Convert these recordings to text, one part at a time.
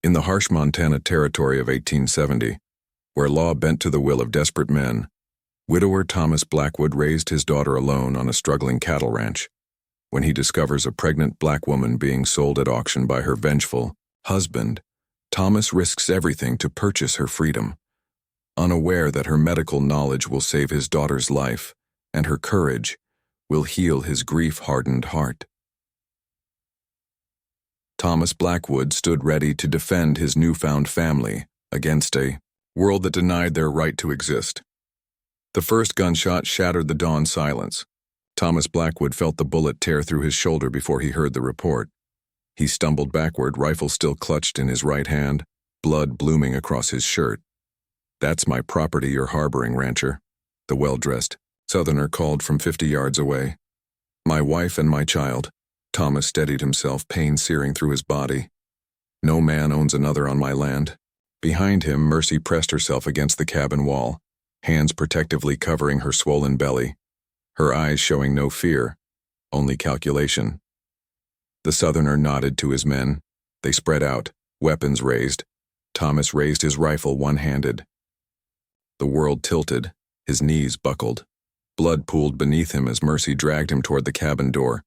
In the harsh Montana territory of 1870, where law bent to the will of desperate men, widower Thomas Blackwood raised his daughter alone on a struggling cattle ranch. When he discovers a pregnant black woman being sold at auction by her vengeful husband, Thomas risks everything to purchase her freedom, unaware that her medical knowledge will save his daughter's life and her courage will heal his grief-hardened heart. Thomas Blackwood stood ready to defend his newfound family against a world that denied their right to exist. The first gunshot shattered the dawn silence. Thomas Blackwood felt the bullet tear through his shoulder before he heard the report. He stumbled backward, rifle still clutched in his right hand, blood blooming across his shirt. "That's my property you're harboring, rancher," the well-dressed Southerner called from 50 yards away. "My wife and my child." Thomas steadied himself, pain searing through his body. "No man owns another on my land." Behind him, Mercy pressed herself against the cabin wall, hands protectively covering her swollen belly, her eyes showing no fear, only calculation. The Southerner nodded to his men. They spread out, weapons raised. Thomas raised his rifle one-handed. The world tilted, his knees buckled. Blood pooled beneath him as Mercy dragged him toward the cabin door,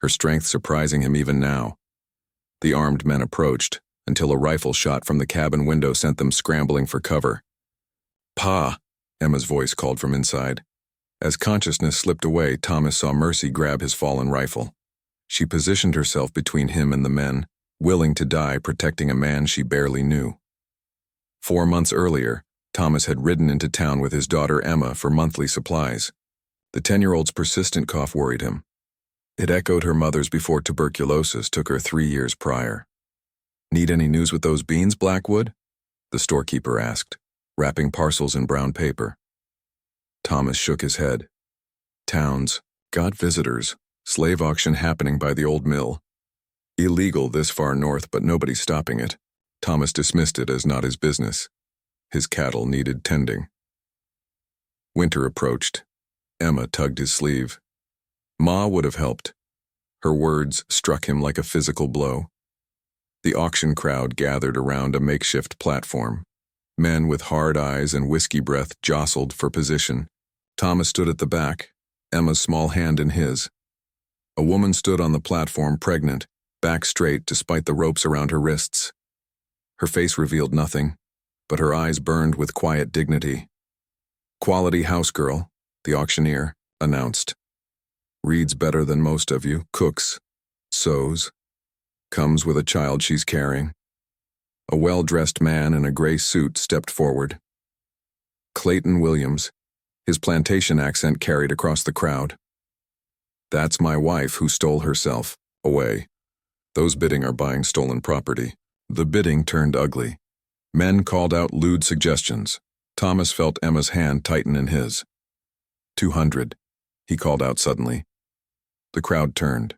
her strength surprising him even now. The armed men approached, until a rifle shot from the cabin window sent them scrambling for cover. "Pa!" Emma's voice called from inside. As consciousness slipped away, Thomas saw Mercy grab his fallen rifle. She positioned herself between him and the men, willing to die protecting a man she barely knew. 4 months earlier, Thomas had ridden into town with his daughter Emma for monthly supplies. The 10-year-old's persistent cough worried him. It echoed her mother's before tuberculosis took her 3 years prior. "Need any news with those beans, Blackwood?" the storekeeper asked, wrapping parcels in brown paper. Thomas shook his head. "Towns, got visitors, slave auction happening by the old mill. Illegal this far north, but nobody's stopping it." Thomas dismissed it as not his business. His cattle needed tending. Winter approached. Emma tugged his sleeve. Ma would have helped. Her words struck him like a physical blow. The auction crowd gathered around a makeshift platform. Men with hard eyes and whiskey breath jostled for position. Thomas stood at the back, Emma's small hand in his. A woman stood on the platform, pregnant, back straight despite the ropes around her wrists. Her face revealed nothing, but her eyes burned with quiet dignity. "Quality house girl," the auctioneer announced. "Reads better than most of you, cooks, sews, comes with a child she's carrying." A well-dressed man in a gray suit stepped forward. Clayton Williams, his plantation accent carried across the crowd. "That's my wife who stole herself away. Those bidding are buying stolen property." The bidding turned ugly. Men called out lewd suggestions. Thomas felt Emma's hand tighten in his. 200, he called out suddenly. The crowd turned.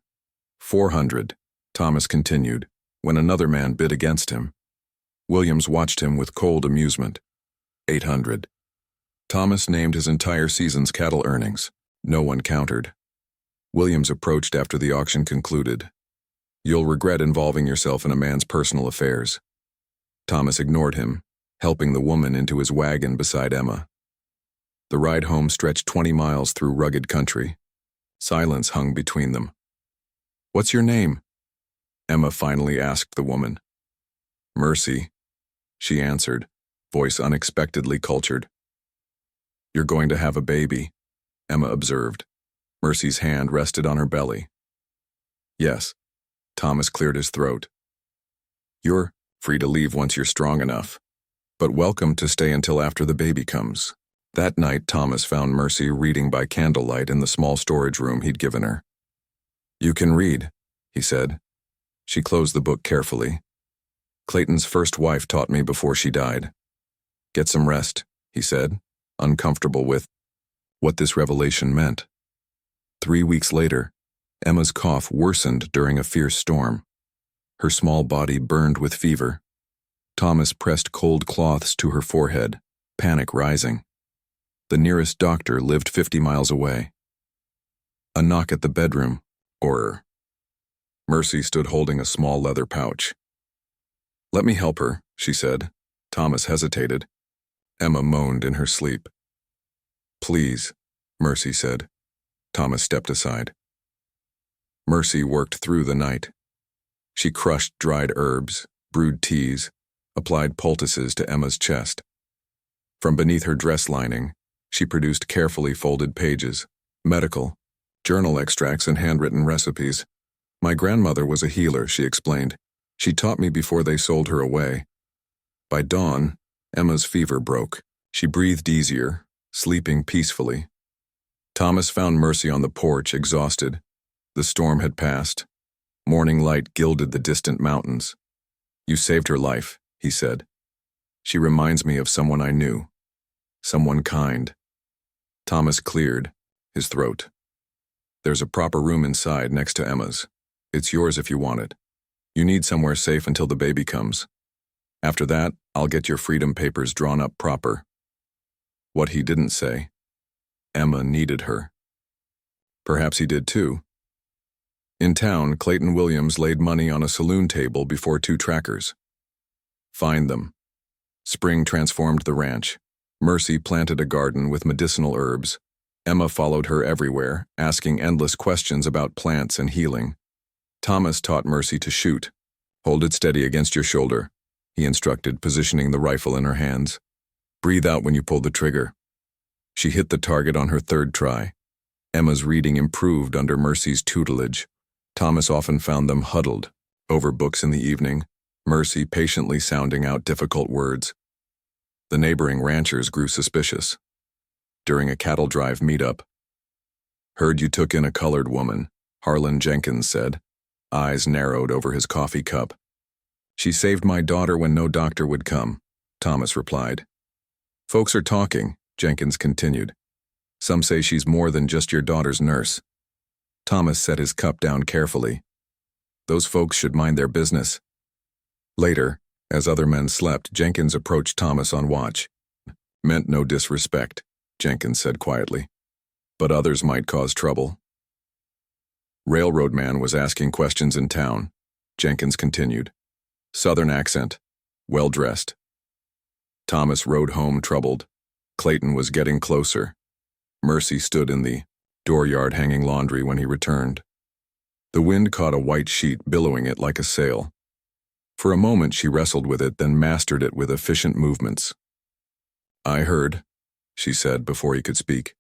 400, Thomas continued, when another man bid against him. Williams watched him with cold amusement. 800. Thomas named his entire season's cattle earnings. No one countered. Williams approached after the auction concluded. "You'll regret involving yourself in a man's personal affairs." Thomas ignored him, helping the woman into his wagon beside Emma. The ride home stretched 20 miles through rugged country. Silence hung between them. "What's your name?" Emma finally asked the woman. "Mercy," she answered, voice unexpectedly cultured. "You're going to have a baby," Emma observed. Mercy's hand rested on her belly. "Yes." Thomas cleared his throat. "You're free to leave once you're strong enough, but welcome to stay until after the baby comes." That night, Thomas found Mercy reading by candlelight in the small storage room he'd given her. "You can read," he said. She closed the book carefully. "Clayton's first wife taught me before she died." "Get some rest," he said, uncomfortable with what this revelation meant. 3 weeks later, Emma's cough worsened during a fierce storm. Her small body burned with fever. Thomas pressed cold cloths to her forehead, panic rising. The nearest doctor lived 50 miles away. A knock at the bedroom, or Mercy stood holding a small leather pouch. Let me help her, she said. Thomas hesitated. Emma moaned in her sleep. Please, Mercy said. Thomas stepped aside. Mercy worked through the night. She crushed dried herbs, brewed teas, applied poultices to Emma's chest. From beneath her dress lining, she produced carefully folded pages, medical, journal extracts, and handwritten recipes. My grandmother was a healer, she explained. She taught me before they sold her away. By dawn, Emma's fever broke. She breathed easier, sleeping peacefully. Thomas found Mercy on the porch, exhausted. The storm had passed. Morning light gilded the distant mountains. You saved her life, he said. She reminds me of someone I knew. Someone kind. Thomas cleared his throat. There's a proper room inside next to Emma's. It's yours if you want it. You need somewhere safe until the baby comes. After that, I'll get your freedom papers drawn up proper. What he didn't say. Emma needed her. Perhaps he did too. In town, Clayton Williams laid money on a saloon table before two trackers. Find them. Spring transformed the ranch. Mercy planted a garden with medicinal herbs. Emma followed her everywhere, asking endless questions about plants and healing. Thomas taught Mercy to shoot. Hold it steady against your shoulder, he instructed, positioning the rifle in her hands. Breathe out when you pull the trigger. She hit the target on her third try. Emma's reading improved under Mercy's tutelage. Thomas often found them huddled over books in the evening, Mercy patiently sounding out difficult words. The neighboring ranchers grew suspicious. During a cattle drive meetup, heard you took in a colored woman, Harlan Jenkins said, eyes narrowed over his coffee cup. She saved my daughter when no doctor would come, Thomas replied. Folks are talking, Jenkins continued. Some say she's more than just your daughter's nurse. Thomas set his cup down carefully. Those folks should mind their business. Later, as other men slept, Jenkins approached Thomas on watch. Meant no disrespect, Jenkins said quietly. But others might cause trouble. Railroad man was asking questions in town, Jenkins continued. Southern accent, well-dressed. Thomas rode home troubled. Clayton was getting closer. Mercy stood in the dooryard hanging laundry when he returned. The wind caught a white sheet, billowing it like a sail. For a moment she wrestled with it, then mastered it with efficient movements. I heard, she said before he could speak.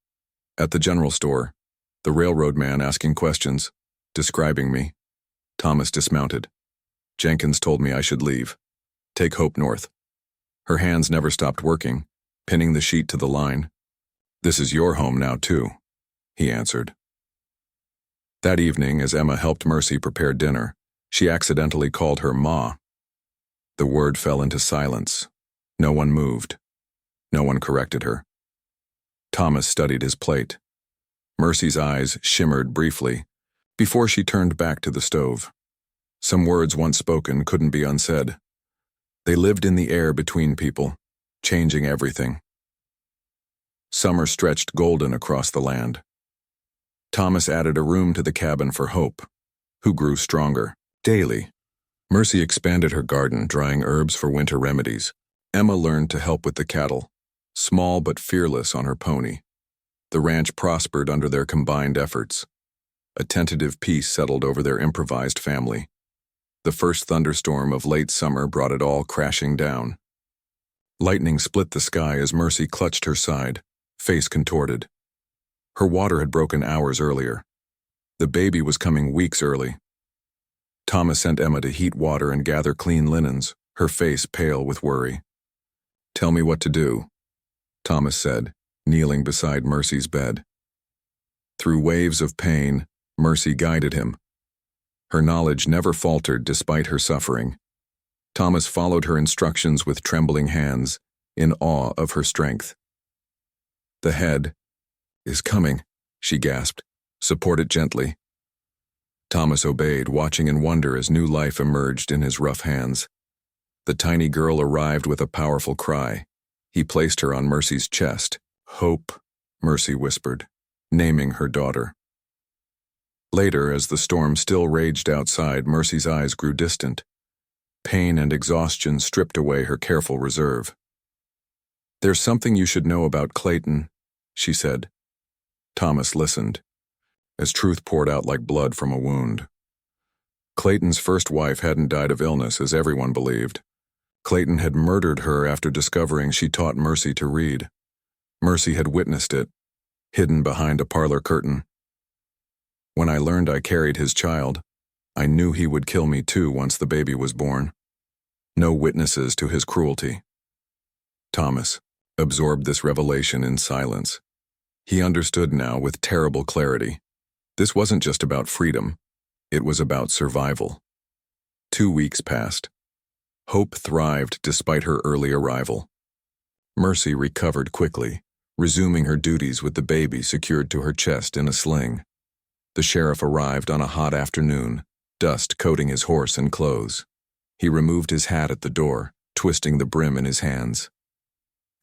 At the general store, the railroad man asking questions, describing me. Thomas dismounted. Jenkins told me I should leave. Take Hope north. Her hands never stopped working, pinning the sheet to the line. This is your home now, too, he answered. That evening, as Emma helped Mercy prepare dinner, she accidentally called her Ma. The word fell into silence. No one moved. No one corrected her. Thomas studied his plate. Mercy's eyes shimmered briefly before she turned back to the stove. Some words once spoken couldn't be unsaid. They lived in the air between people, changing everything. Summer stretched golden across the land. Thomas added a room to the cabin for Hope, who grew stronger daily. Mercy expanded her garden, drying herbs for winter remedies. Emma learned to help with the cattle, small but fearless on her pony. The ranch prospered under their combined efforts. A tentative peace settled over their improvised family. The first thunderstorm of late summer brought it all crashing down. Lightning split the sky as Mercy clutched her side, face contorted. Her water had broken hours earlier. The baby was coming weeks early. Thomas sent Emma to heat water and gather clean linens, her face pale with worry. Tell me what to do, Thomas said, kneeling beside Mercy's bed. Through waves of pain, Mercy guided him. Her knowledge never faltered despite her suffering. Thomas followed her instructions with trembling hands, in awe of her strength. The head is coming, she gasped. Support it gently. Thomas obeyed, watching in wonder as new life emerged in his rough hands. The tiny girl arrived with a powerful cry. He placed her on Mercy's chest. Hope, Mercy whispered, naming her daughter. Later, as the storm still raged outside, Mercy's eyes grew distant. Pain and exhaustion stripped away her careful reserve. "There's something you should know about Clayton," she said. Thomas listened, as truth poured out like blood from a wound. Clayton's first wife hadn't died of illness, as everyone believed. Clayton had murdered her after discovering she taught Mercy to read. Mercy had witnessed it, hidden behind a parlor curtain. "When I learned I carried his child, I knew he would kill me too once the baby was born. No witnesses to his cruelty." Thomas absorbed this revelation in silence. He understood now with terrible clarity. This wasn't just about freedom. It was about survival. 2 weeks passed. Hope thrived despite her early arrival. Mercy recovered quickly, resuming her duties with the baby secured to her chest in a sling. The sheriff arrived on a hot afternoon, dust coating his horse and clothes. He removed his hat at the door, twisting the brim in his hands.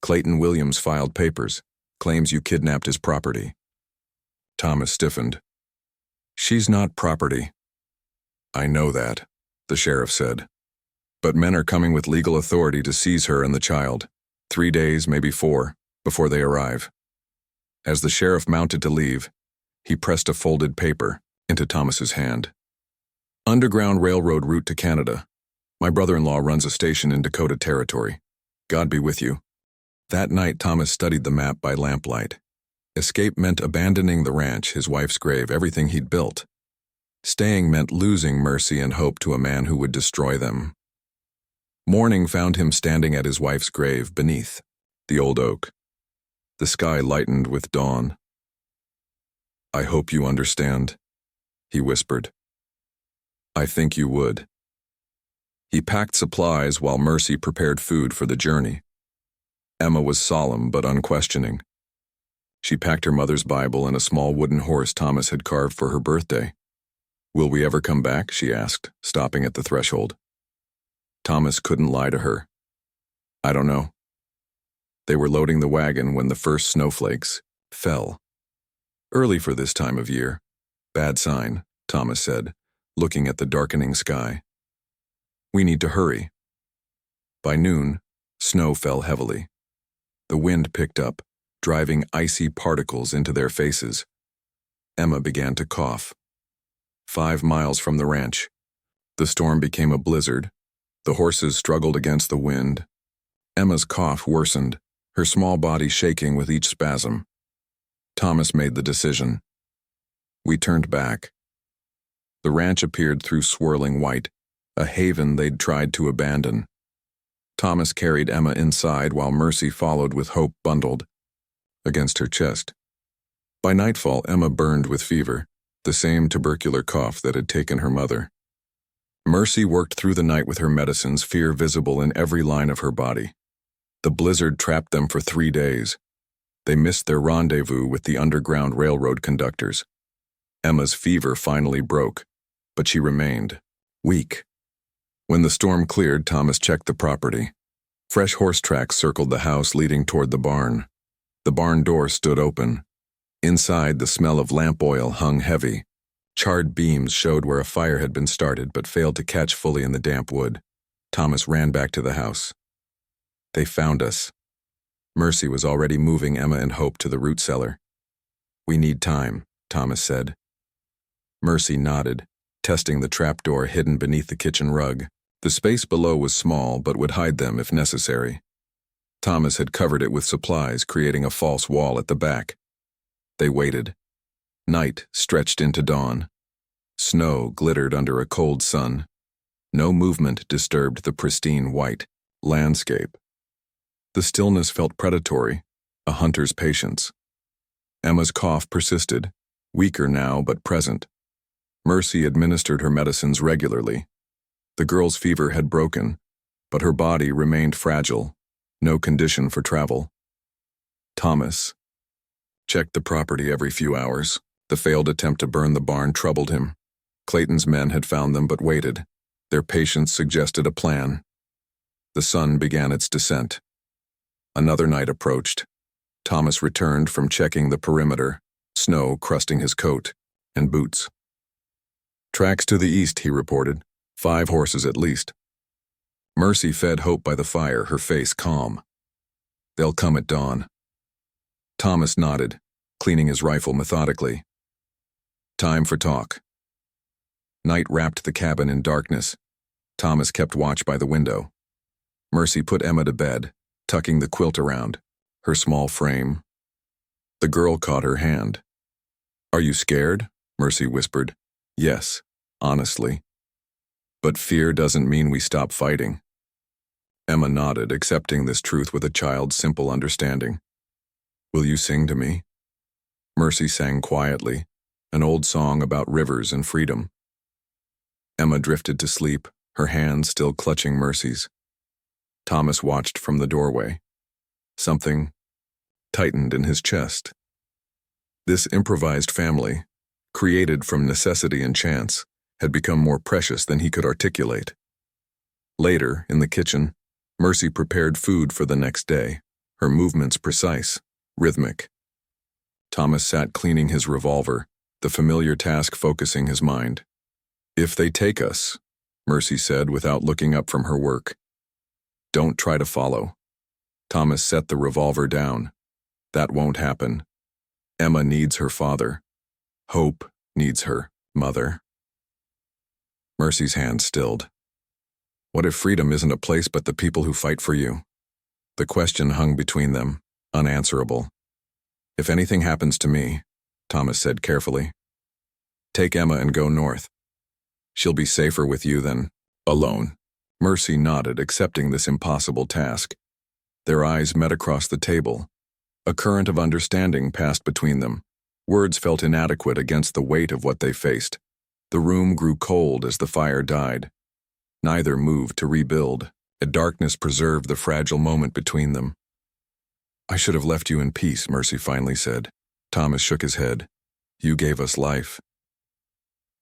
"Clayton Williams filed papers, claims you kidnapped his property." Thomas stiffened. "She's not property." "I know that," the sheriff said. "But men are coming with legal authority to seize her and the child. 3 days, maybe 4, before they arrive." As the sheriff mounted to leave, he pressed a folded paper into Thomas's hand. "Underground Railroad route to Canada. My brother-in-law runs a station in Dakota Territory. God be with you." That night, Thomas studied the map by lamplight. Escape meant abandoning the ranch, his wife's grave, everything he'd built. Staying meant losing Mercy and Hope to a man who would destroy them. Morning found him standing at his wife's grave beneath the old oak. The sky lightened with dawn. "I hope you understand," he whispered. "I think you would." He packed supplies while Mercy prepared food for the journey. Emma was solemn but unquestioning. She packed her mother's Bible and a small wooden horse Thomas had carved for her birthday. "Will we ever come back?" she asked, stopping at the threshold. Thomas couldn't lie to her. "I don't know." They were loading the wagon when the first snowflakes fell. "Early for this time of year. Bad sign," Thomas said, looking at the darkening sky. "We need to hurry." By noon, snow fell heavily. The wind picked up, driving icy particles into their faces. Emma began to cough. 5 miles from the ranch, the storm became a blizzard. The horses struggled against the wind. Emma's cough worsened, her small body shaking with each spasm. Thomas made the decision. We turned back. The ranch appeared through swirling white, a haven they'd tried to abandon. Thomas carried Emma inside while Mercy followed with Hope bundled against her chest. By nightfall, Emma burned with fever, the same tubercular cough that had taken her mother. Mercy worked through the night with her medicines, fear visible in every line of her body. The blizzard trapped them for 3 days. They missed their rendezvous with the Underground Railroad conductors. Emma's fever finally broke, but she remained weak. When the storm cleared, Thomas checked the property. Fresh horse tracks circled the house leading toward the barn. The barn door stood open. Inside, the smell of lamp oil hung heavy. Charred beams showed where a fire had been started but failed to catch fully in the damp wood. Thomas ran back to the house. "They found us." Mercy was already moving Emma and Hope to the root cellar. "We need time," Thomas said. Mercy nodded, testing the trapdoor hidden beneath the kitchen rug. The space below was small but would hide them if necessary. Thomas had covered it with supplies, creating a false wall at the back. They waited. Night stretched into dawn. Snow glittered under a cold sun. No movement disturbed the pristine white landscape. The stillness felt predatory, a hunter's patience. Emma's cough persisted, weaker now but present. Mercy administered her medicines regularly. The girl's fever had broken, but her body remained fragile, no condition for travel. Thomas checked the property every few hours. The failed attempt to burn the barn troubled him. Clayton's men had found them but waited. Their patience suggested a plan. The sun began its descent. Another night approached. Thomas returned from checking the perimeter, snow crusting his coat and boots. "Tracks to the east," he reported. 5 horses at least. Mercy fed Hope by the fire, her face calm. They'll come at dawn. Thomas nodded, cleaning his rifle methodically. Time for talk. Night wrapped the cabin in darkness. Thomas kept watch by the window. Mercy put Emma to bed, tucking the quilt around her small frame. The girl caught her hand. Are you scared? Mercy whispered. Yes, honestly. But fear doesn't mean we stop fighting. Emma nodded, accepting this truth with a child's simple understanding. Will you sing to me? Mercy sang quietly, an old song about rivers and freedom. Emma drifted to sleep, her hands still clutching Mercy's. Thomas watched from the doorway. Something tightened in his chest. This improvised family, created from necessity and chance, had become more precious than he could articulate. Later, in the kitchen, Mercy prepared food for the next day, her movements precise, rhythmic. Thomas sat cleaning his revolver, the familiar task focusing his mind. If they take us, Mercy said without looking up from her work. Don't try to follow. Thomas set the revolver down. That won't happen. Emma needs her father. Hope needs her mother. Mercy's hand stilled. What if freedom isn't a place but the people who fight for you? The question hung between them, unanswerable. If anything happens to me, Thomas said carefully, take Emma and go north. She'll be safer with you than alone. Mercy nodded, accepting this impossible task. Their eyes met across the table. A current of understanding passed between them. Words felt inadequate against the weight of what they faced. The room grew cold as the fire died. Neither moved to rebuild. A darkness preserved the fragile moment between them. I should have left you in peace, Mercy finally said. Thomas shook his head. You gave us life.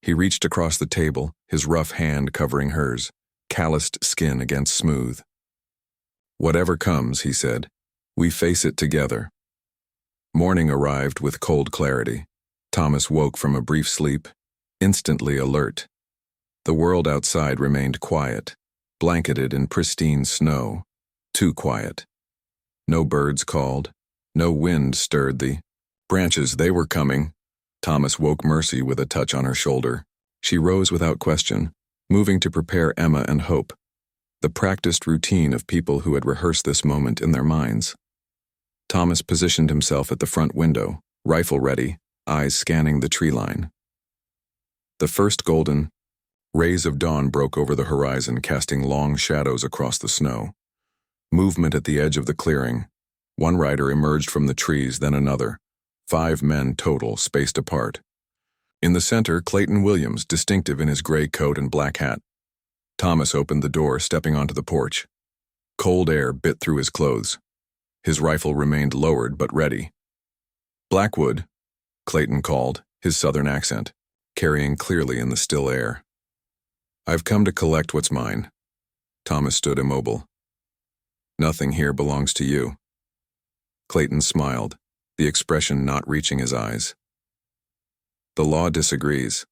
He reached across the table, his rough hand covering hers, calloused skin against smooth. Whatever comes, he said, we face it together. Morning arrived with cold clarity. Thomas woke from a brief sleep, instantly alert. The world outside remained quiet, blanketed in pristine snow, too quiet. No birds called, no wind stirred the branches. They were coming. Thomas woke Mercy with a touch on her shoulder. She rose without question, moving to prepare Emma and Hope, the practiced routine of people who had rehearsed this moment in their minds. Thomas positioned himself at the front window, rifle ready, eyes scanning the tree line. The first golden rays of dawn broke over the horizon, casting long shadows across the snow. Movement at the edge of the clearing. One rider emerged from the trees, then another. 5 men total, spaced apart. In the center, Clayton Williams, distinctive in his gray coat and black hat. Thomas opened the door, stepping onto the porch. Cold air bit through his clothes. His rifle remained lowered but ready. Blackwood, Clayton called, his southern accent, carrying clearly in the still air. I've come to collect what's mine. Thomas stood immobile. Nothing here belongs to you. Clayton smiled, the expression not reaching his eyes. The law disagrees.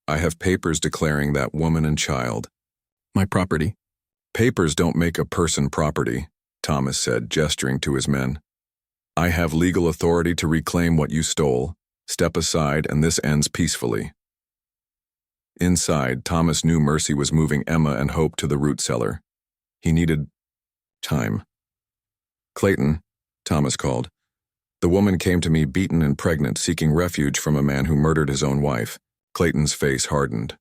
I have papers declaring that woman and child my property. Papers don't make a person property, Thomas said, gesturing to his men. I have legal authority to reclaim what you stole. Step aside and this ends peacefully. Inside, Thomas knew Mercy was moving Emma and Hope to the root cellar. He needed time. Clayton, Thomas called. The woman came to me beaten and pregnant, seeking refuge from a man who murdered his own wife. Clayton's face hardened.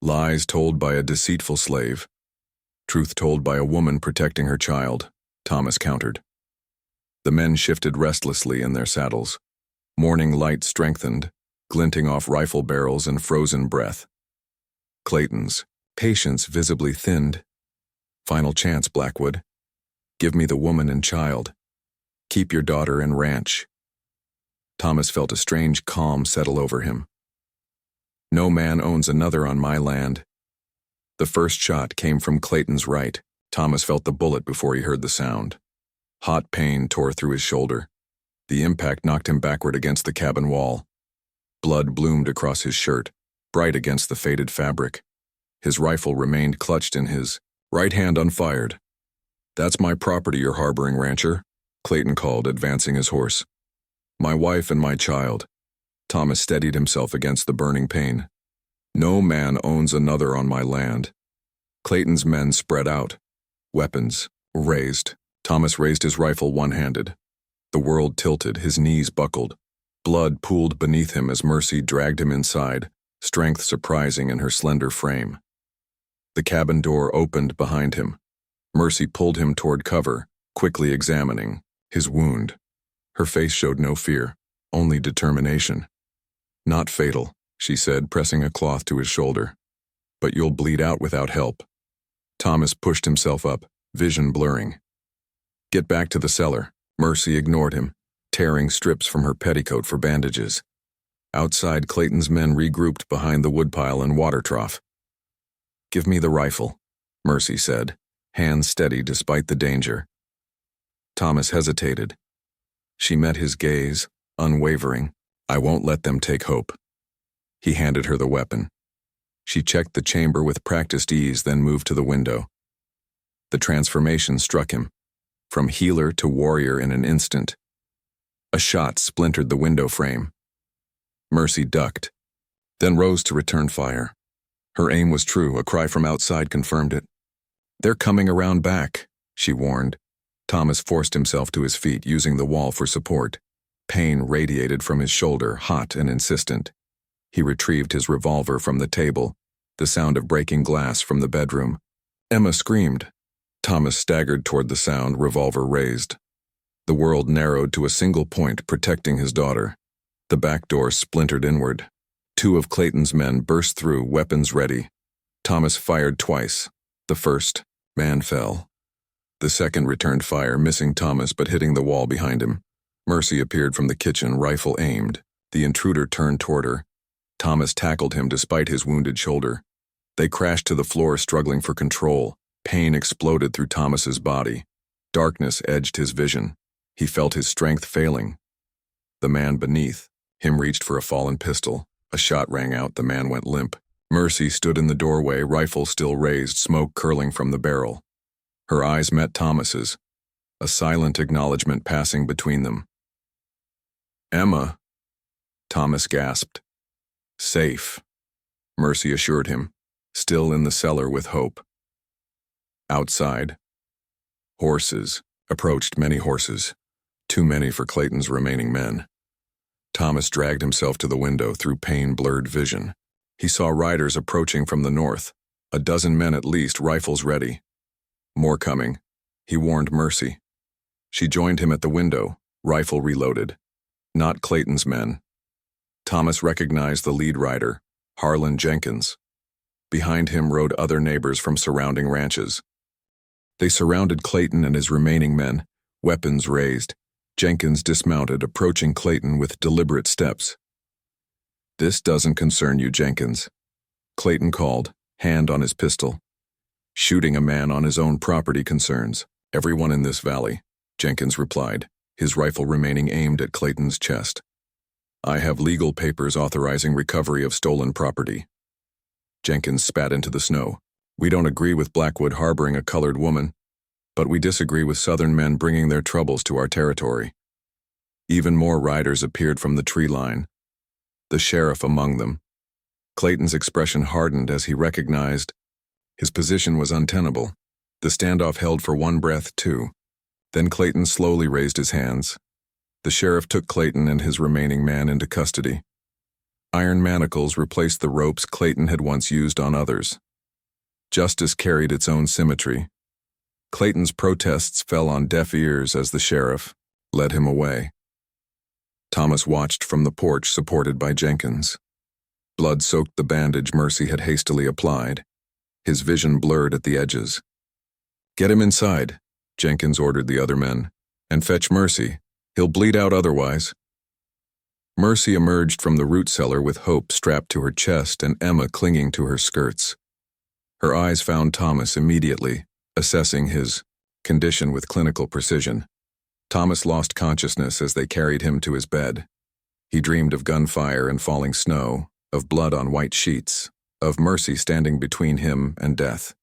Lies told by a deceitful slave. Truth told by a woman protecting her child, Thomas countered. The men shifted restlessly in their saddles. Morning light strengthened, glinting off rifle barrels and frozen breath. Clayton's patience visibly thinned. Final chance, Blackwood. Give me the woman and child. Keep your daughter and ranch. Thomas felt a strange calm settle over him. No man owns another on my land. The first shot came from Clayton's right. Thomas felt the bullet before he heard the sound. Hot pain tore through his shoulder. The impact knocked him backward against the cabin wall. Blood bloomed across his shirt, bright against the faded fabric. His rifle remained clutched in his Right hand unfired. That's my property you're harboring, rancher, Clayton called, advancing his horse. My wife and my child. Thomas steadied himself against the burning pain. No man owns another on my land. Clayton's men spread out. Weapons raised. Thomas raised his rifle one-handed. The world tilted, his knees buckled. Blood pooled beneath him as Mercy dragged him inside, strength surprising in her slender frame. The cabin door opened behind him. Mercy pulled him toward cover, quickly examining his wound. Her face showed no fear, only determination. Not fatal, she said, pressing a cloth to his shoulder. But you'll bleed out without help. Thomas pushed himself up, vision blurring. Get back to the cellar. Mercy ignored him, tearing strips from her petticoat for bandages. Outside, Clayton's men regrouped behind the woodpile and water trough. Give me the rifle, Mercy said, hands steady despite the danger. Thomas hesitated. She met his gaze, unwavering. I won't let them take hope. He handed her the weapon. She checked the chamber with practiced ease, then moved to the window. The transformation struck him, from healer to warrior in an instant. A shot splintered the window frame. Mercy ducked, then rose to return fire. Her aim was true, a cry from outside confirmed it. They're coming around back, she warned. Thomas forced himself to his feet, using the wall for support. Pain radiated from his shoulder, hot and insistent. He retrieved his revolver from the table, the sound of breaking glass from the bedroom. Emma screamed. Thomas staggered toward the sound, revolver raised. The world narrowed to a single point, protecting his daughter. The back door splintered inward. Two of Clayton's men burst through, weapons ready. Thomas fired twice. The first man fell. The second returned fire, missing Thomas but hitting the wall behind him. Mercy appeared from the kitchen, rifle aimed. The intruder turned toward her. Thomas tackled him despite his wounded shoulder. They crashed to the floor, struggling for control. Pain exploded through Thomas's body. Darkness edged his vision. He felt his strength failing. The man beneath him reached for a fallen pistol. A shot rang out, the man went limp. Mercy stood in the doorway, rifle still raised, smoke curling from the barrel. Her eyes met Thomas's, a silent acknowledgement passing between them. Emma, Thomas gasped. Safe, Mercy assured him, still in the cellar with hope. Outside, horses approached, many horses, too many for Clayton's remaining men. Thomas dragged himself to the window through pain-blurred vision. He saw riders approaching from the north, a dozen men at least, rifles ready. More coming, he warned Mercy. She joined him at the window, rifle reloaded. Not Clayton's men. Thomas recognized the lead rider, Harlan Jenkins. Behind him rode other neighbors from surrounding ranches. They surrounded Clayton and his remaining men, weapons raised. Jenkins dismounted, approaching Clayton with deliberate steps. This doesn't concern you, Jenkins, Clayton called, hand on his pistol. Shooting a man on his own property concerns everyone in this valley, Jenkins replied, his rifle remaining aimed at Clayton's chest. I have legal papers authorizing recovery of stolen property. Jenkins spat into the snow. We don't agree with Blackwood harboring a colored woman, but we disagree with Southern men bringing their troubles to our territory. Even more riders appeared from the tree line, the sheriff among them. Clayton's expression hardened as he recognized his position was untenable. The standoff held for one breath, too. Then Clayton slowly raised his hands. The sheriff took Clayton and his remaining man into custody. Iron manacles replaced the ropes Clayton had once used on others. Justice carried its own symmetry. Clayton's protests fell on deaf ears as the sheriff led him away. Thomas watched from the porch, supported by Jenkins. Blood soaked the bandage Mercy had hastily applied. His vision blurred at the edges. Get him inside, Jenkins ordered the other men, and fetch Mercy. He'll bleed out otherwise. Mercy emerged from the root cellar with Hope strapped to her chest and Emma clinging to her skirts. Her eyes found Thomas immediately, assessing his condition with clinical precision. Thomas lost consciousness as they carried him to his bed. He dreamed of gunfire and falling snow, of blood on white sheets, of Mercy standing between him and death.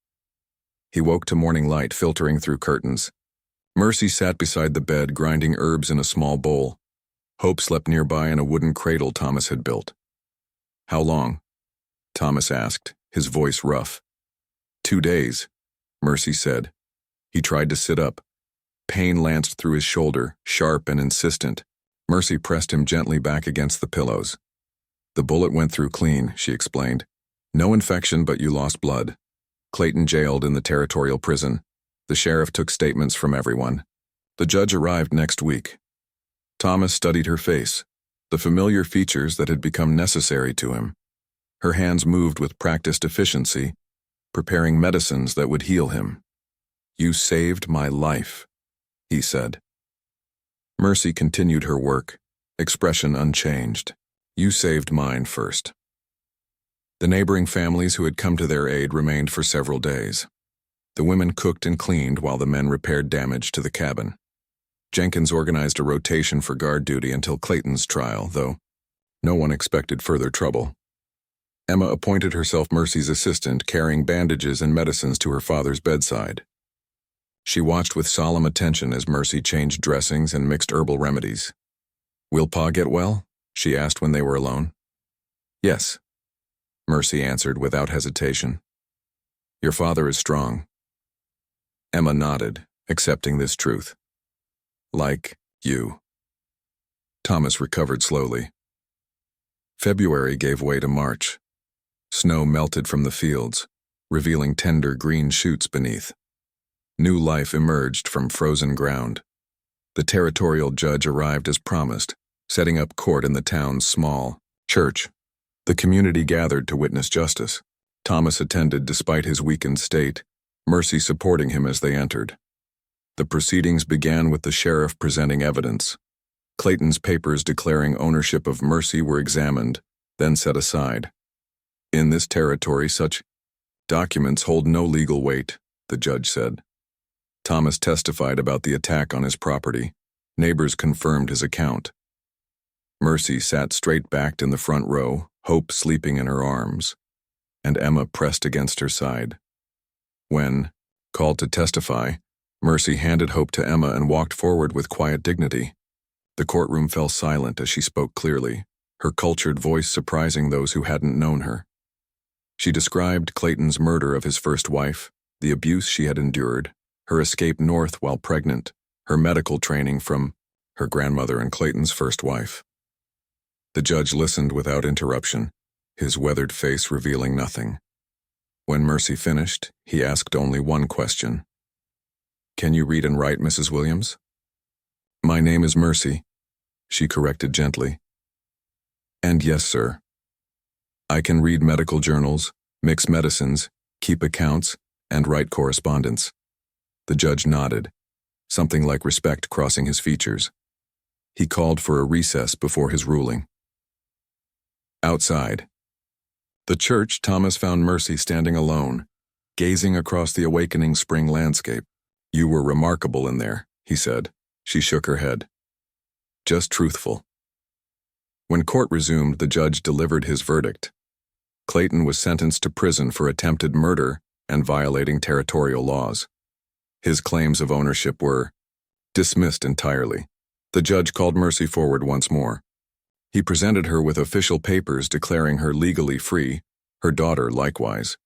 He woke to morning light filtering through curtains. Mercy sat beside the bed, grinding herbs in a small bowl. Hope slept nearby in a wooden cradle Thomas had built. "How long?" Thomas asked, his voice rough. "2 days," Mercy said. He tried to sit up. Pain lanced through his shoulder, sharp and insistent. Mercy pressed him gently back against the pillows. "The bullet went through clean," she explained. "No infection, but you lost blood. Clayton jailed in the territorial prison. The sheriff took statements from everyone. The judge arrived next week." Thomas studied her face, the familiar features that had become necessary to him. Her hands moved with practiced efficiency, preparing medicines that would heal him. "You saved my life," he said. Mercy continued her work, expression unchanged. "You saved mine first." The neighboring families who had come to their aid remained for several days. The women cooked and cleaned while the men repaired damage to the cabin. Jenkins organized a rotation for guard duty until Clayton's trial, though no one expected further trouble. Emma appointed herself Mercy's assistant, carrying bandages and medicines to her father's bedside. She watched with solemn attention as Mercy changed dressings and mixed herbal remedies. "Will Pa get well?" she asked when they were alone. "Yes," Mercy answered without hesitation. "Your father is strong." Emma nodded, accepting this truth. "Like you." Thomas recovered slowly. February gave way to March. Snow melted from the fields, revealing tender green shoots beneath. New life emerged from frozen ground. The territorial judge arrived as promised, setting up court in the town's small church. The community gathered to witness justice. Thomas attended despite his weakened state, Mercy supporting him as they entered. The proceedings began with the sheriff presenting evidence. Clayton's papers declaring ownership of Mercy were examined, then set aside. "In this territory, such documents hold no legal weight," the judge said. Thomas testified about the attack on his property. Neighbors confirmed his account. Mercy sat straight-backed in the front row, Hope sleeping in her arms, and Emma pressed against her side. When called to testify, Mercy handed Hope to Emma and walked forward with quiet dignity. The courtroom fell silent as she spoke clearly, her cultured voice surprising those who hadn't known her. She described Clayton's murder of his first wife, the abuse she had endured, her escape north while pregnant, her medical training from her grandmother and Clayton's first wife. The judge listened without interruption, his weathered face revealing nothing. When Mercy finished, he asked only one question. "Can you read and write, Mrs. Williams?" "My name is Mercy," she corrected gently. "And yes, sir. I can read medical journals, mix medicines, keep accounts, and write correspondence." The judge nodded, something like respect crossing his features. He called for a recess before his ruling. Outside the church, Thomas found Mercy standing alone, gazing across the awakening spring landscape. "You were remarkable in there," he said. She shook her head. "Just truthful." When court resumed, the judge delivered his verdict. Clayton was sentenced to prison for attempted murder and violating territorial laws. His claims of ownership were dismissed entirely. The judge called Mercy forward once more. He presented her with official papers declaring her legally free, her daughter likewise.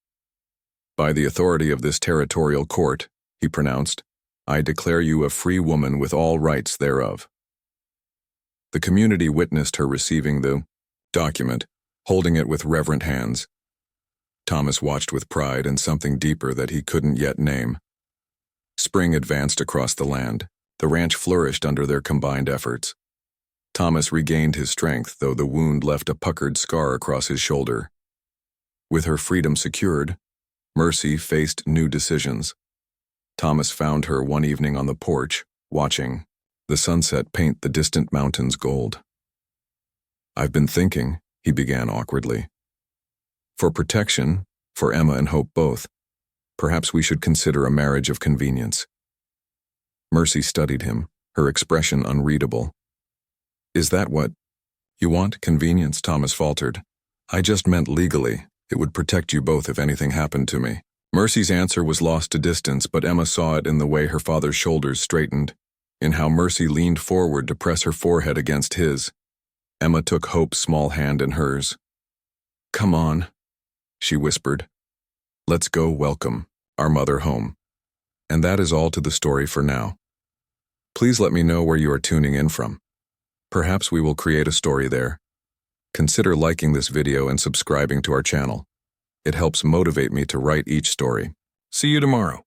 "By the authority of this territorial court," he pronounced, "I declare you a free woman with all rights thereof." The community witnessed her receiving the document, holding it with reverent hands. Thomas watched with pride and something deeper that he couldn't yet name. Spring advanced across the land. The ranch flourished under their combined efforts. Thomas regained his strength, though the wound left a puckered scar across his shoulder. With her freedom secured, Mercy faced new decisions. Thomas found her one evening on the porch, watching the sunset paint the distant mountains gold. "I've been thinking," he began awkwardly. "For protection, for Emma and Hope both, perhaps we should consider a marriage of convenience." Mercy studied him, her expression unreadable. "Is that what you want, convenience?" Thomas faltered. "I just meant legally. It would protect you both if anything happened to me." Mercy's answer was lost to distance, but Emma saw it in the way her father's shoulders straightened, in how Mercy leaned forward to press her forehead against his. Emma took Hope's small hand in hers. "Come on," she whispered. "Let's go welcome our mother home." And that is all to the story for now. Please let me know where you are tuning in from. Perhaps we will create a story there. Consider liking this video and subscribing to our channel. It helps motivate me to write each story. See you tomorrow.